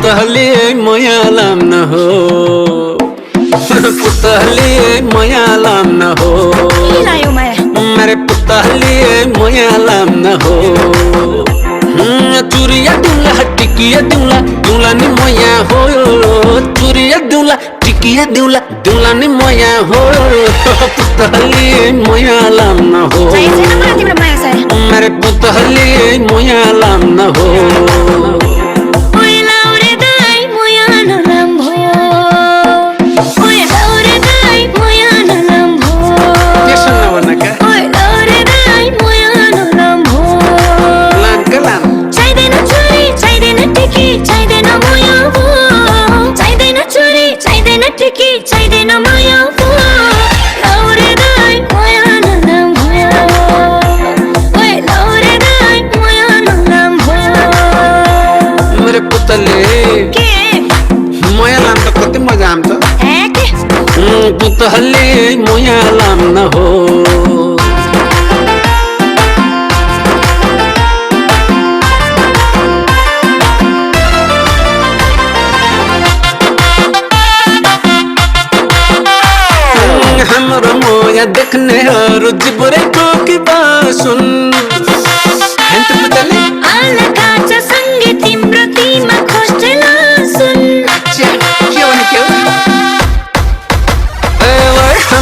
पुतहली मयालाम न हो पुतहली मयालाम न हो मेरे पुतहली मयालाम न हो चुरिया दुला टिकिया दुला दुला नि मया हो चुरिया दुला टिकिया दुला दुला नि मया हो पुतहली मयालाम न हो मेरे पुतहली मयालाम न हो पुतहली मयालाम न हो हाम्रो मोया देख्ने जिब्रे टोकी बासुन हेन्त पुतले अलगाच सँगै तिम्रो तिमा खोज्दैला सुन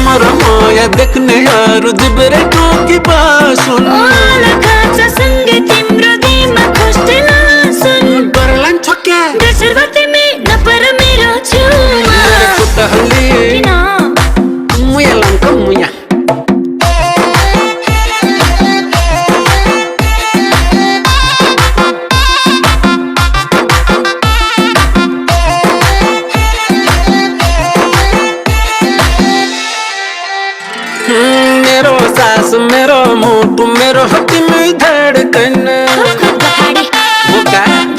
हाम्रो मोया देख्ने जिब्रे टोकी बासुन अलगाच सँगै तिम्रो तिमा खोज्दैला सुन बरलान छक्या दर्शर तिमी नपर मेरो छेउमा पुतहली मयालाम का मुया मेरो सास मेरो मुटु मेरो हत्ती में धड़कन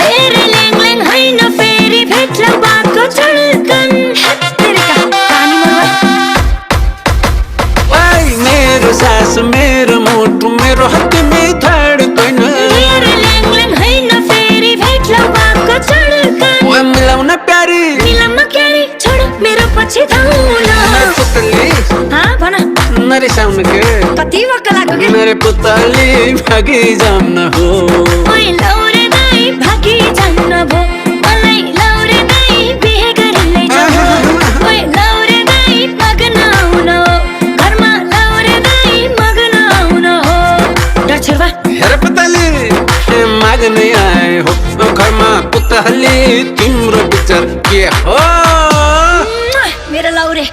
धेरै ल्याङ होइन फेरि भेट्ला बाको धड्कन मेरो सास मेरो मुटु मेरो हत्ती में धड़कन धेरै ल्याङ होइन फेरि भेट्ला बाको धड्कन मिलाउन प्यारी मिलाउन क्यारी छोड मेरो पछि धाउन पुतली हाँ भन नरिसाउन के कति वक्क लाग्यो के मेरे पुतली भागी जाम न हो ओइ लौरे दाइ भागी जाम न भो मलाई लौरे दाइ बिहे गरी लैजाऊ ओइ लौरे दाइ मगन आउन घरमा लौरे दाइ मगन आउन हो डर छेर्वा हेर पुतली माग्नै आए हो घरमा पुतली तिम्रो विचार के हो मेरो लौरे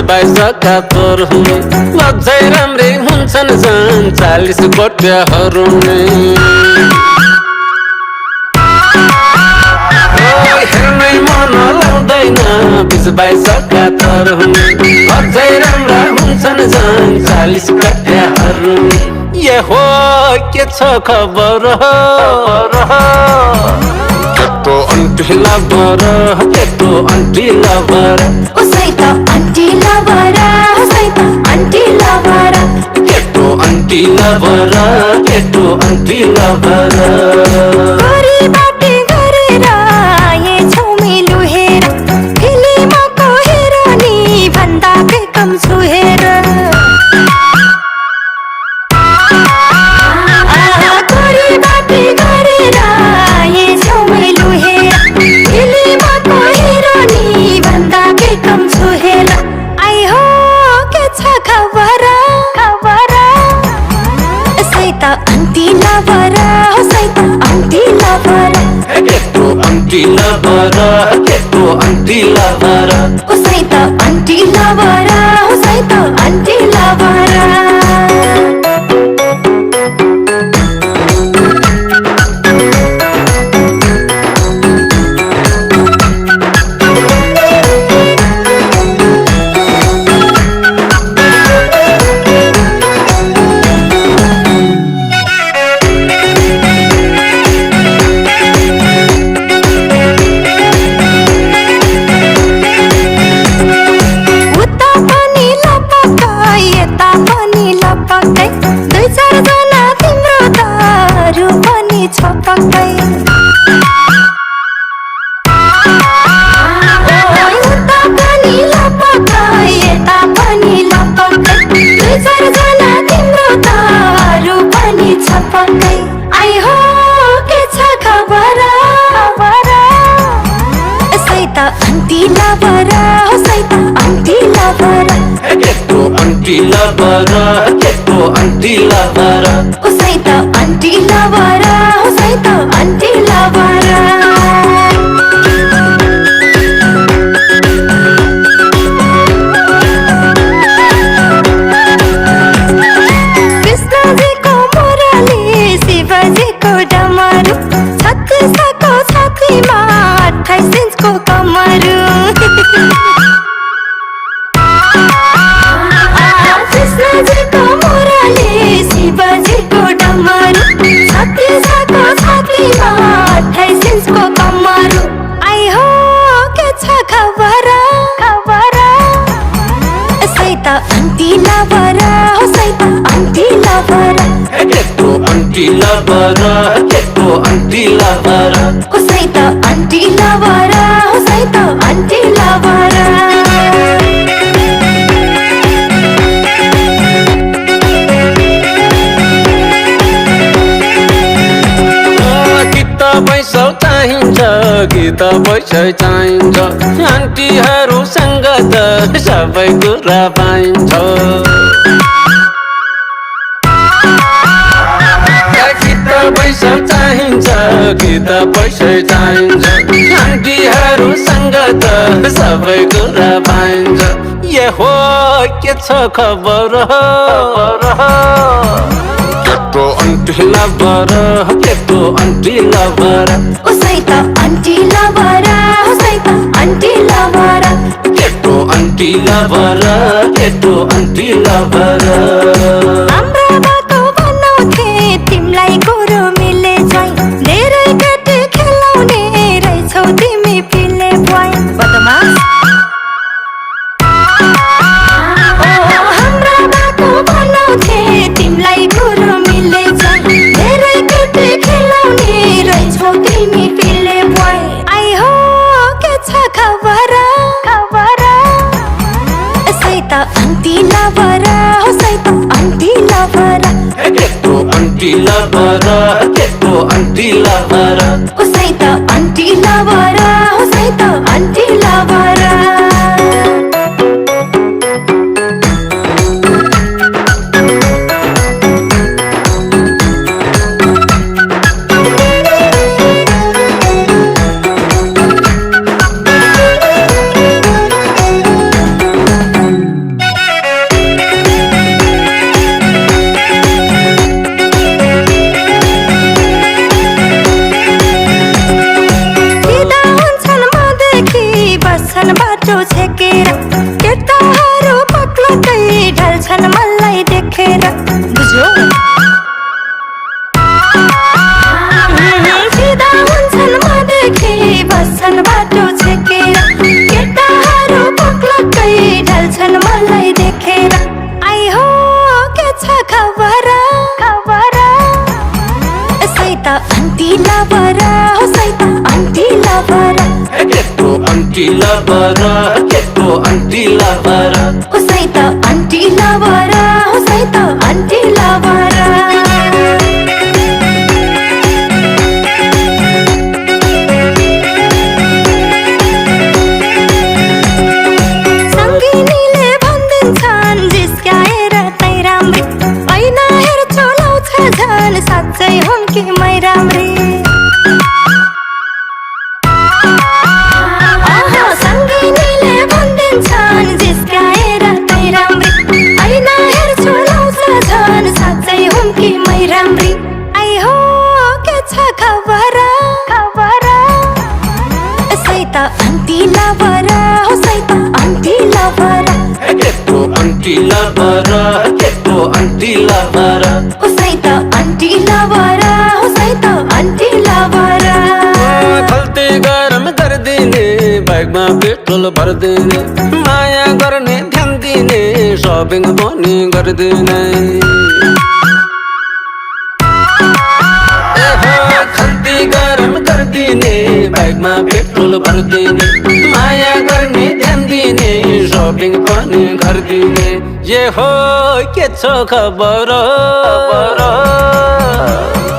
बाइसका तोर हुने लज्जै राम्रै हुन्छन् झन् 40 गोट्याहरू नै हेर्नै मन लाउँदैन 20-22का तोर हुने लज्जै राम्रा हुन्छन् झन् 40 गोट्याहरू ये हो के छ खबर केटो अन्टी लभर केटो अन्टी लभर उसैता अन्टी लभर उसैता अन्टी लभर केटो अन्टी लभर केटो अन्टी लभर गरी बाटे गरेर ये छौमेलु हेर फिल्मको हेरोनी भन्दा के कम छु हेर गरी बाटे गरेर ये छौमेलु हेर फिल्मको हेरोनी भन्दा के कम छु हेर आई हो के छ खबर सैता अन्टी लभर सैता अन्टी लभर केटो अन्टी लभर केटो aunty lover सैता aunty lover सैता aunty lover aunty lover केटो आन्टी लभर उसै त आन्टी लभर उसै त आन्टी लभर कृष्णजीको मुरली शिवजीको डमरू 36को छातीमा 28 इन्चको कमरू कृष्णजीको मुरली शिवजीको डमरू 36को छातीमा 28 इन्चको कमरू आई हो के छ खबर खबर उसै त आन्टी लभर उसै त आन्टी लभर केटो आन्टी लभर केटो आन्टी लभर उसै त आन्टी लभर उसै त आन्टी लभर पैसा चाहिन्छ गीत पैसा चाहिन्छ आन्टीहरूसँग त सबै कुरा पाइन्छ गीत पैसा चाहिन्छ गीत पैसा चाहिन्छ आन्टीहरूसँग त सबै कुरा पाइन्छ ए हो के छ खबर केटो आन्टी लभर केटो आन्टी लभर उसै त आन्टी लभर उसै त आन्टी लभर केटो आन्टी लभर केटो आन्टी लभर हाम्रो बाटो बनाउँथे तिमीलाई गुरु मिले जाइ धेरै केटी खेलाउने रहेछौ तिमी पिले भ्वाइ बदमास हाम्रो बाटो बनाउँथे तिमीलाई गुरु मिले जाइ धेरै केटी खेलाउने रहेछौ तिमी पिले भ्वाइ आई हो के छ खबर खबर उसै त आन्टी लभर उसै त आन्टी लभर केटो आन्टी लभर केटो आन्टी लभर उसै त आन्टी लभर उसै त आन्टी लभर बाटो छेकेर केटाहरू पक्लकै ढल्छन् मलाई देखेर बुझ्यो सिधा हुन्छन् मदेखि बस्छन् बाटो छेकेर केटाहरू पक्लकै ढल्छन् मलाई देखेर आई हो के छ खबर खबर उसै त आन्टी लभर उसै त आन्टी लभर केटो आन्टी लभर केटो आन्टी लभर उसै त आन्टी लभर उसै त आन्टी लभर सङ्गिनीले भनिदिन्छन् जिस्काएर तै राम्री ऐना हेर्छु लाउँछ झन् साँच्चै हुन् कि मै राम्री सङ्गिनीले भनिदिन्छन् जिस्काएर तै राम्री ऐना हेर्छु लाउँछ झन् साँच्चै हुन् कि मै राम्री आई हो के छ खबर खबर उसै त आन्टी लभर उसै त आन्टी लभर केटो आन्टी लभर केटो आन्टी लभर उसै त आन्टी लभर उसै त आन्टी लभर खल्ती गरम गरिदिने बाइकमा पेट्रोल भरिदिने माया गर्ने ध्यान दिने सपिङ पनि गरिदिने खल्ती गरम गरिदिने बाइकमा पेट्रोल भरिदिने माया गर्ने ध्यान दिने सपिङ पनि गरिदिने ये हो के छ खबर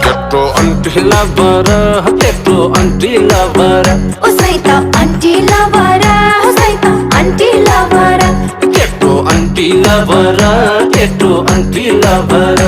केटो आन्टी लभर केटो आन्टी लभर उसै त आन्टी लभर उसै त आन्टी लभर केटो आन्टी आन्टी लभर केटो आन्टी लभर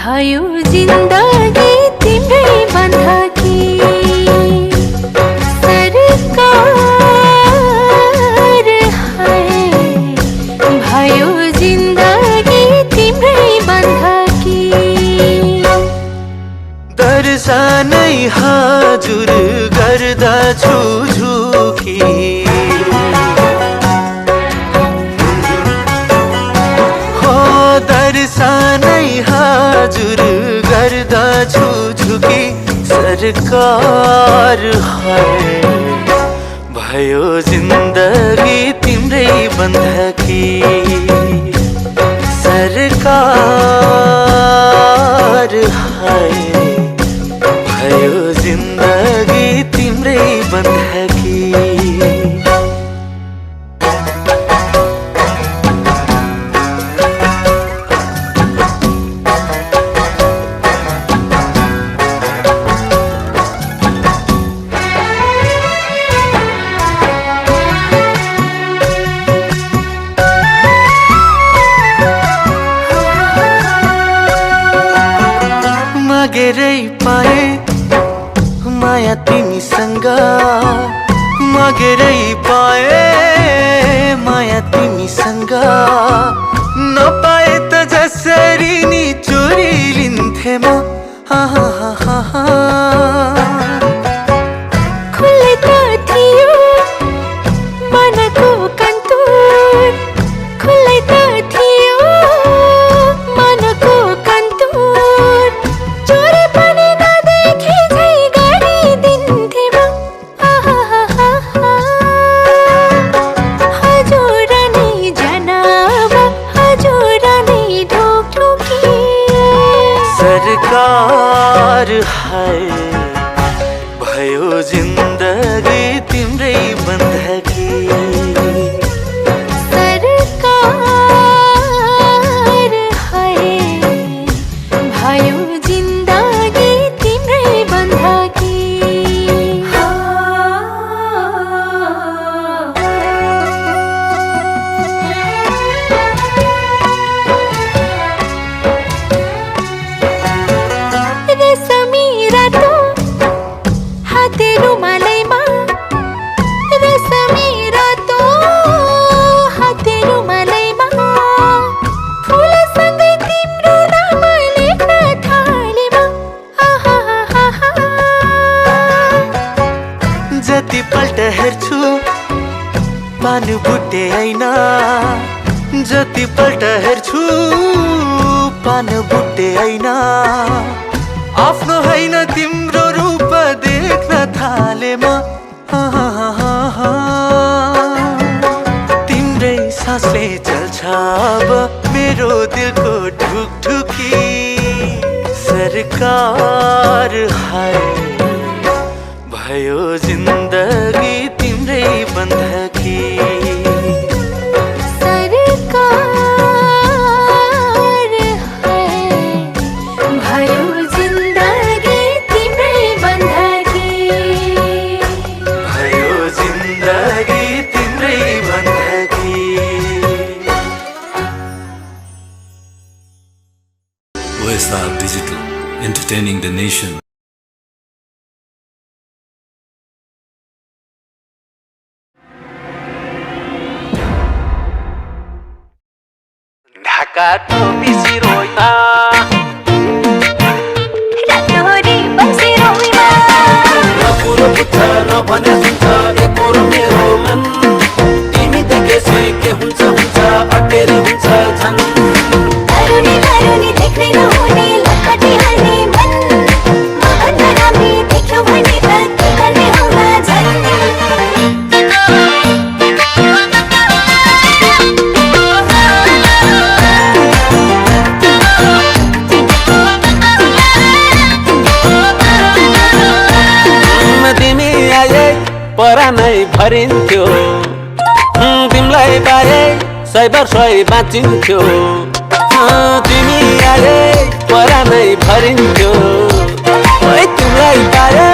भयो जिन्दगी तिम्रै बन्धकी सरकार है भयो जिन्दगी तिम्रै बन्धकी दर्शनै हजुर गर्दछु झुकी हो दर्शनै हजुर गर्दछु झुकी सरकार है भयो जिन्दगी तिम्रै बन्धकी सरकार है भयो जिन्दगी तिम्रै बन्धकी मागेरै पाए माया तिमीसँग मागेरै पाए माया तिमीसँग नपाए त जसरी नि चोरी लिन्थे म खुल्लै त थियो मनको कन्तुर खुल्लै त थियो मनको कन्तुर चोरी पनि नदेखे झै गरिदिन्थे म हजुर नै जनाब हजुर नै ढोकढोकी सरकार है भयो जिन्दगी तिम्रै बन्धकी सरकार है भयो जिन्दगी तिम्रै बन्धकी रेशमी रातो हाते रुमालैमा रेशमी रातो हाते रुमालैमा फुलसँगै तिम्रो नाम लेख्न थालेमा जतिपल्ट हेर्छु पानु बुट्टे ऐना जतिपल्ट हेर्छु पानु बुट्टे ऐना आफ्नो होइन तिम्रो रूप देख्न थालेमा तिम्रै सासले चल्छ अब मेरो दिलको ढुकढुकी सरकार है भयो जिन्दगी तिम्रै बन्धकी सरकार है भयो जिन्दगी तिम्रै बन्धकी भयो जिन्दगी तिम्रै बन्धकी OSR Digital, entertaining the nation. Dhaka टोपी रोइता रातोरी बसी रोइमा नपुरो पुच्छ नभने सुन्छ एकोरो मेरो मन तिमी देखेपछि के हुन्छ हुन्छ अटेर हुन्छ झन् परानै भरिन्थ्यो तिमीलाई पाए 100 वर्षै बाँचिन्थ्यो तिमी आए परानै भरिन्थ्यो तिमीलाई पाए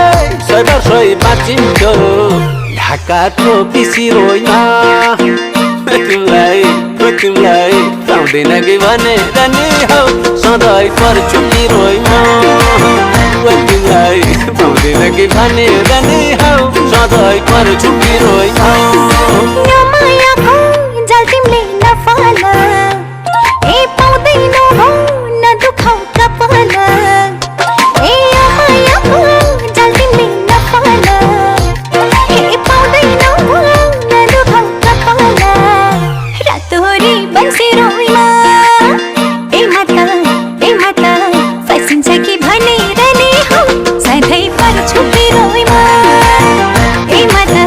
100 वर्षै बाँचिन्थ्यो ढाका टोपी सिरोइमा तिमीलाई पाउँदैन कि भनेर नि हौ सधैँ पर्छु पिरोइमा तिमीलाई पाउँदैन कि भनेर नि हौ सधैँ पर्छु पिरोइमा यो मायाको जाल तिमीले नफाल ए पाउँदैन हो नदुखाउ कपाल ए यो मायाको जाल तिमीले नफाल ए पाउँदैन हो नदुखाउ कपाल रातोरी बन्सी रोइमा ए माता फसिन्छ कि भनेर नि हौ सधैँ पर्छु पिरोइमा ए माता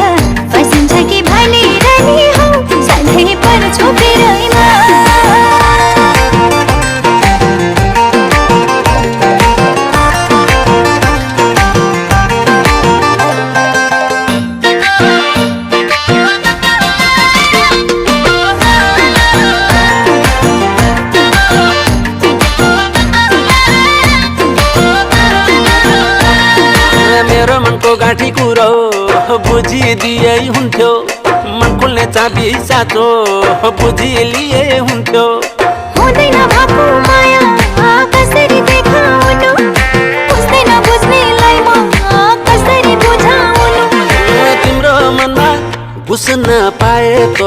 फसिन्छ कि भनेर नि हौ सधैँ पर्छु पिरोइमा मेरो मनको गाँठी कुरो बुझिदिए हुन्थ्यो मन खुल्ने चाबी साँचो बुझिलिए हुन्थ्यो हुँदैन भएको माया कसरी देखाउनु बुझ्दैन बुझ्नेलाई म कसरी बुझाउनु तिम्रो मनमा बुझ्न पाए त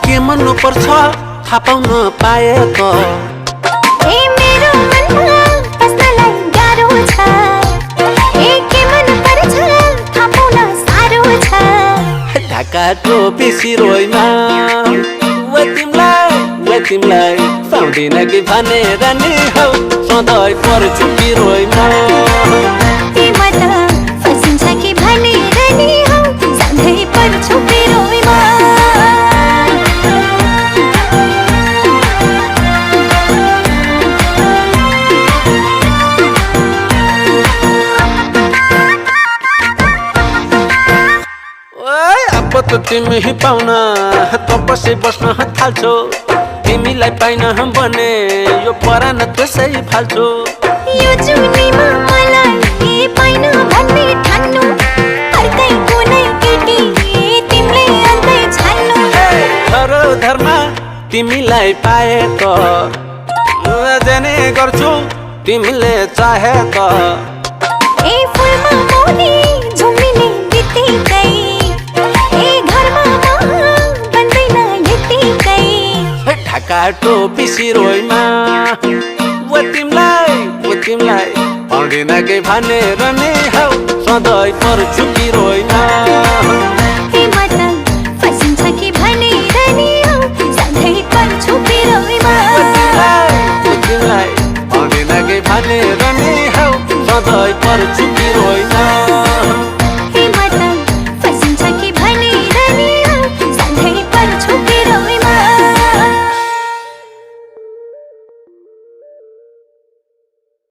के मन्नु पर्छ थाहा पाउन पाए त ए मेरो मनमा बस्नलाई गाह्रो छ ए के मन पर्छ थाहा पाउन साह्रो छ ढाका टोपी सिरोइमा तिमीलाई पाउँदैन कि भनेर नि हौ सधैँ पर्छु पिरोइमा ए माता फसिन्छ कि भनेर नि हौ सधैँ पर्छु पिरोइमा अब त तिमी पाउन तपसी बस्न थाल्छौ तिमीलाई पाइन भने यो परान त्यसै फाल्छौ यो जुनीमा मलाई पाइन भन्ने ठान्नु अर्कै कुनै केटी तिमीले अन्तै छान्नु धरो धर्म तिमीलाई पाए त जाने गर्छु तिमीले चाहे त ए फुलमा मौली झुम्बिने बित्तिकै ए घरमा बन्दैन यतिकै ढाका टोपी सिरोइमा तिमीलाई पाउँदैन कि भनेर नि हौ सधैँ पर्छु पिरोइमा